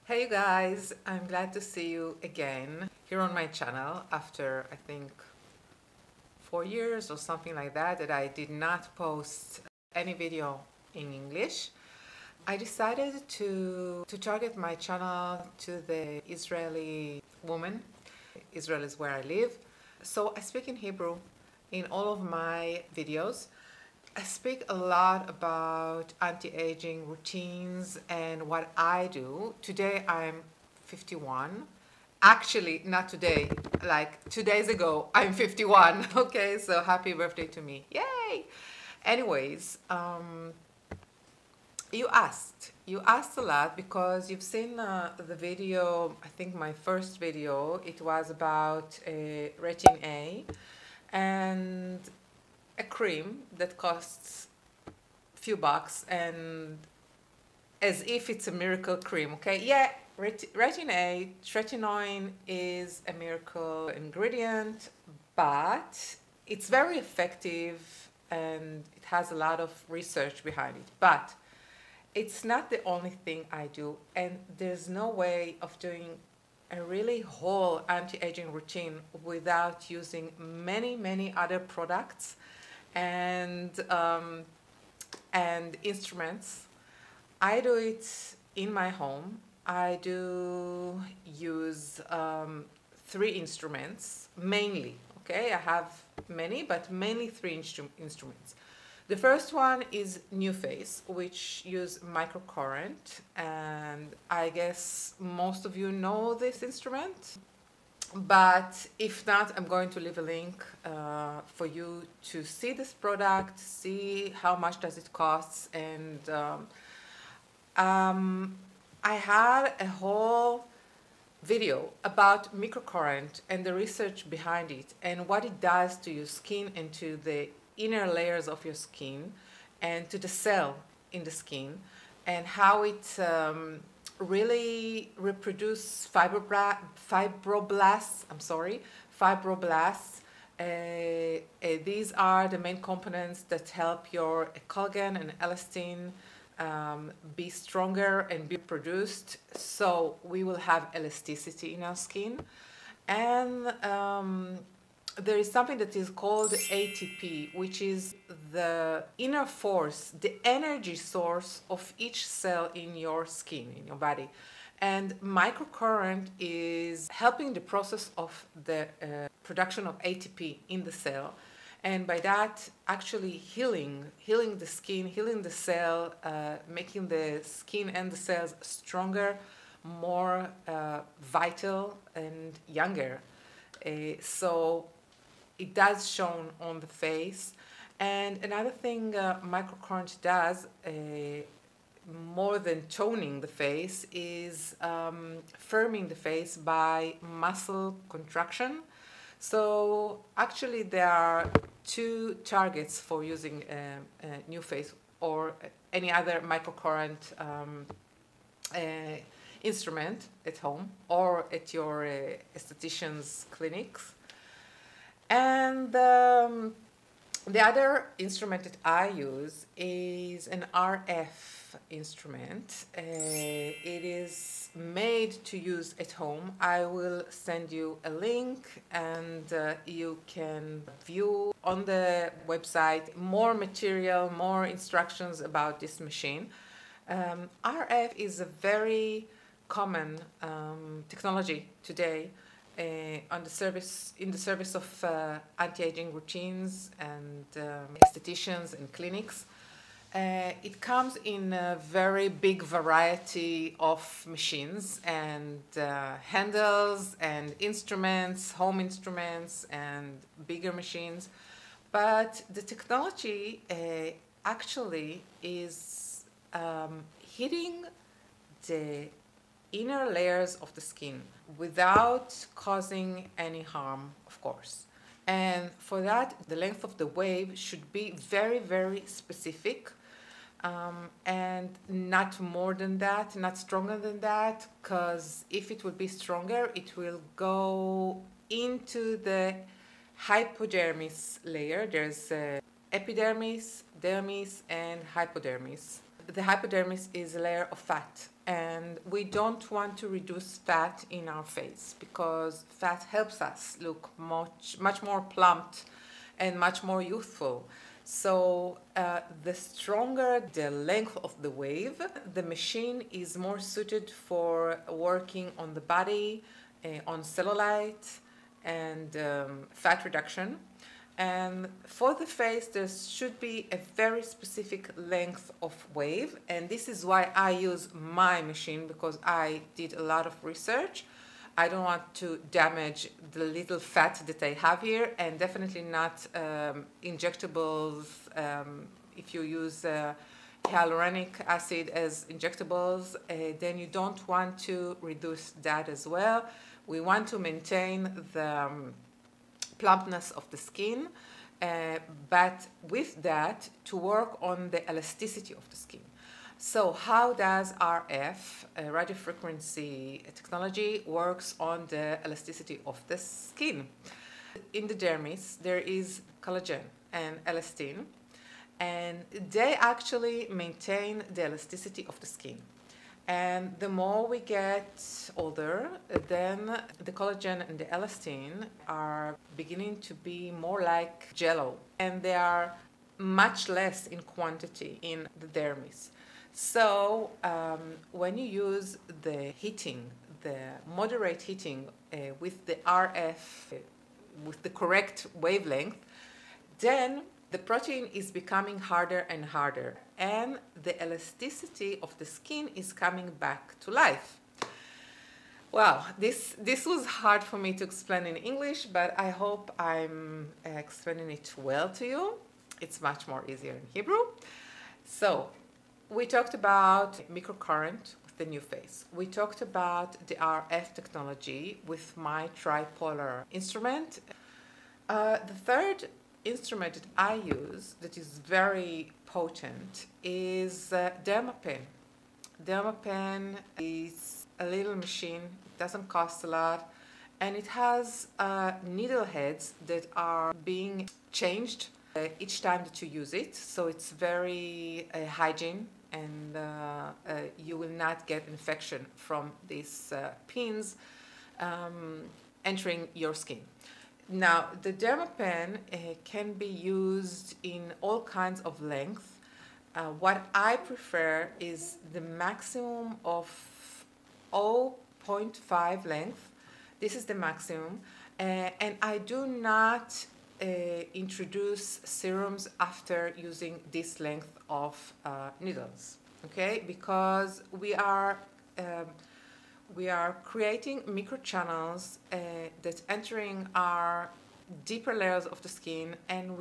Hey you guys, I'm glad to see you again here on my channel after I think 4 years or something like that I did not post any video in English. I decided to target my channel to the Israeli woman. Israel is where I live. So I speak in Hebrew in all of my videos. I speak a lot about anti-aging routines and what I do. Today I'm 51. Actually, not today, like 2 days ago, I'm 51. Okay, so happy birthday to me. Yay! Anyways, you asked a lot because you've seen the video. I think my first video, it was about retin A and a cream that costs a few bucks, and as if it's a miracle cream. Okay, yeah, retin A, tretinoin is a miracle ingredient, but it's very effective and it has a lot of research behind it, but it's not the only thing I do, and there's no way of doing a really whole anti-aging routine without using many other products and instruments. I do it in my home. I do use 3 instruments mainly. Okay, I have many, but mainly 3 instruments. The first one is NuFACE, which use microcurrent, and I guess most of you know this instrument. But if not, I'm going to leave a link for you to see this product, see how much does it cost, and I had a whole video about microcurrent and the research behind it and what it does to your skin and to the inner layers of your skin and to the cell in the skin, and how it really reproduce fibroblasts. Fibroblasts. These are the main components that help your collagen and elastin be stronger and be produced, so we will have elasticity in our skin. And there is something that is called ATP, which is the inner force, the energy source of each cell in your skin, in your body. And microcurrent is helping the process of the production of ATP in the cell. And by that, actually healing the skin, healing the cell, making the skin and the cells stronger, more vital and younger. So it does shown on the face. And another thing microcurrent does, more than toning the face, is firming the face by muscle contraction. So actually there are 2 targets for using NuFACE or any other microcurrent instrument at home or at your esthetician's clinics. And the other instrument that I use is an RF instrument. It is made to use at home. I will send you a link, and you can view on the website more material, more instructions about this machine. RF is a very common technology today in the service of anti-aging routines and estheticians and clinics. It comes in a very big variety of machines and handles and instruments, home instruments and bigger machines. But the technology actually is hitting the inner layers of the skin without causing any harm, of course. And for that, the length of the wave should be very specific, and not more than that, not stronger than that, because if it would be stronger, it will go into the hypodermis layer. There's epidermis, dermis, and hypodermis. the hypodermis is a layer of fat, and we don't want to reduce fat in our face because fat helps us look much more plumped and much more youthful. So the stronger the length of the wave, the machine is more suited for working on the body, on cellulite and fat reduction. And for the face, there should be a very specific length of wave, and this is why I use my machine, because I did a lot of research. I don't want to damage the little fat that I have here, and definitely not injectables. If you use hyaluronic acid as injectables, then you don't want to reduce that as well. We want to maintain the plumpness of the skin, but with that, to work on the elasticity of the skin. So how does RF, radiofrequency technology, works on the elasticity of the skin? In the dermis, there is collagen and elastin, and they actually maintain the elasticity of the skin. And the more we get older, then the collagen and the elastin are beginning to be more like jello, and they are much less in quantity in the dermis. So when you use the heating, the moderate heating with the RF, with the correct wavelength, then the protein is becoming harder and harder, and the elasticity of the skin is coming back to life. Wow, this was hard for me to explain in English, but I hope I'm explaining it well to you. It's much more easier in Hebrew. So we talked about microcurrent with the NuFACE. We talked about the RF technology with my tripolar instrument. The third instrument that I use that is very potent is Derma-pen. Derma-pen is a little machine. It doesn't cost a lot, and it has needle heads that are being changed each time that you use it. So it's very hygiene, and you will not get infection from these pins entering your skin. Now, the Derma-pen can be used in all kinds of lengths. What I prefer is the maximum of 0.5 length. This is the maximum. And I do not introduce serums after using this length of needles, okay? Because we are creating microchannels that entering our deeper layers of the skin, and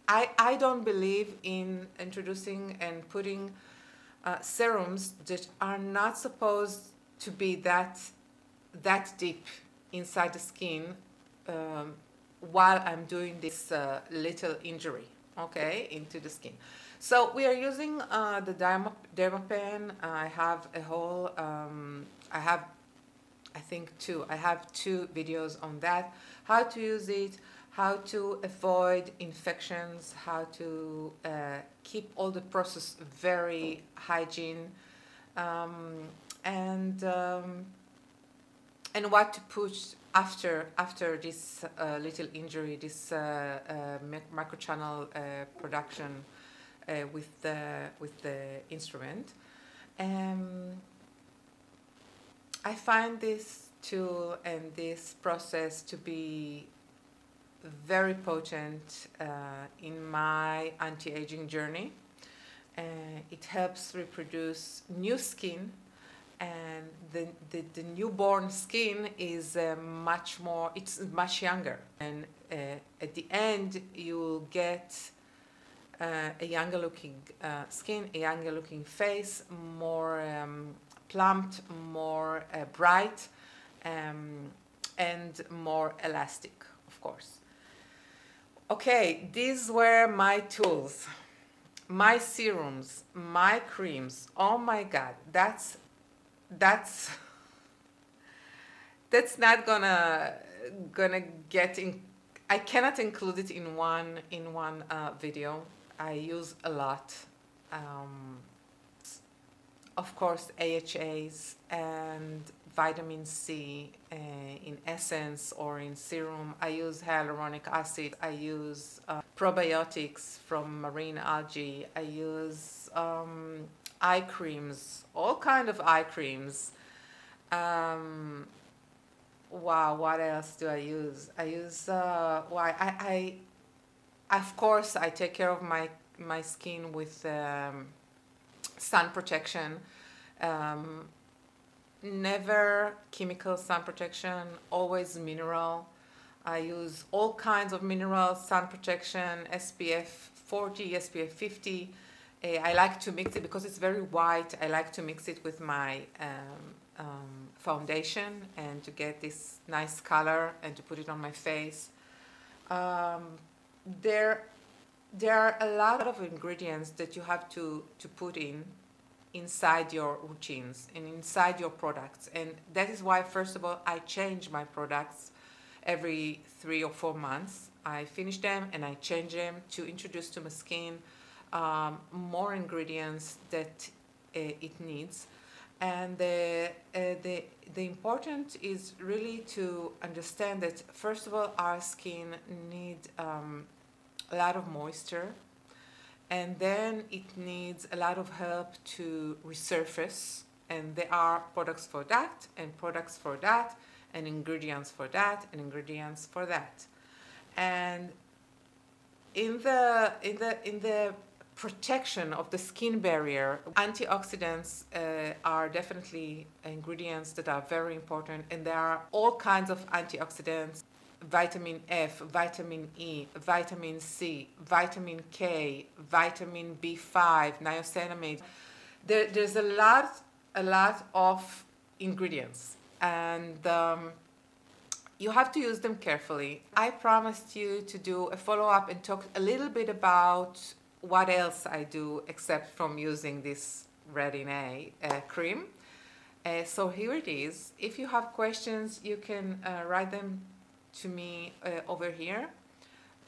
I don't believe in introducing and putting serums that are not supposed to be that deep inside the skin while I'm doing this little injury, okay, into the skin. So we are using the Derma-pen. I have a whole, I have two videos on that, how to use it, how to avoid infections, how to keep all the process very hygiene, and what to put after this little injury, this microchannel production with the instrument. I find this tool and this process to be very potent in my anti-aging journey. It helps reproduce new skin, and the newborn skin is it's much younger, and at the end you will get a younger looking skin, a younger looking face, more plumped, more bright, and more elastic, of course. Okay, these were my tools, my serums, my creams. Oh my God, that's not gonna get in. I cannot include it in one video. I use a lot. of course, AHAs and vitamin C in essence or in serum. I use hyaluronic acid. I use probiotics from marine algae. I use eye creams, all kind of eye creams. Wow, what else do I use? I use I of course I take care of my skin with sun protection. Never chemical sun protection, always mineral. I use all kinds of mineral sun protection, SPF 40, SPF 50. I like to mix it because it's very white. I like to mix it with my foundation and to get this nice color and to put it on my face. There are a lot of ingredients that you have to put inside your routines and inside your products, and that is why, first of all, I change my products every 3 or 4 months. I finish them and I change them to introduce to my skin more ingredients that it needs. And the important is really to understand that, first of all, our skin needs a lot of moisture, and then it needs a lot of help to resurface, and there are products for that and products for that and ingredients for that and ingredients for that. And in the protection of the skin barrier, antioxidants are definitely ingredients that are very important, and there are all kinds of antioxidants: vitamin F, vitamin E, vitamin C, vitamin K, vitamin B5, niacinamide. There's a lot of ingredients, and you have to use them carefully. I promised you to do a follow-up and talk a little bit about what else I do except from using this Retin-A cream. So here it is. If you have questions, you can write them to me over here.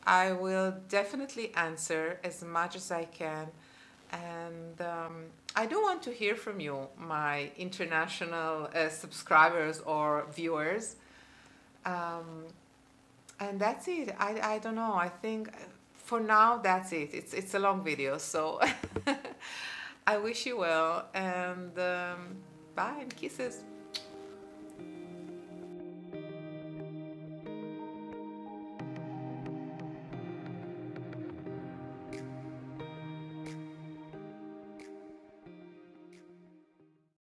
I will definitely answer as much as I can, and I do want to hear from you, my international subscribers or viewers. And that's it. I don't know, I think for now that's it. It's a long video, so I wish you well, and bye and kisses.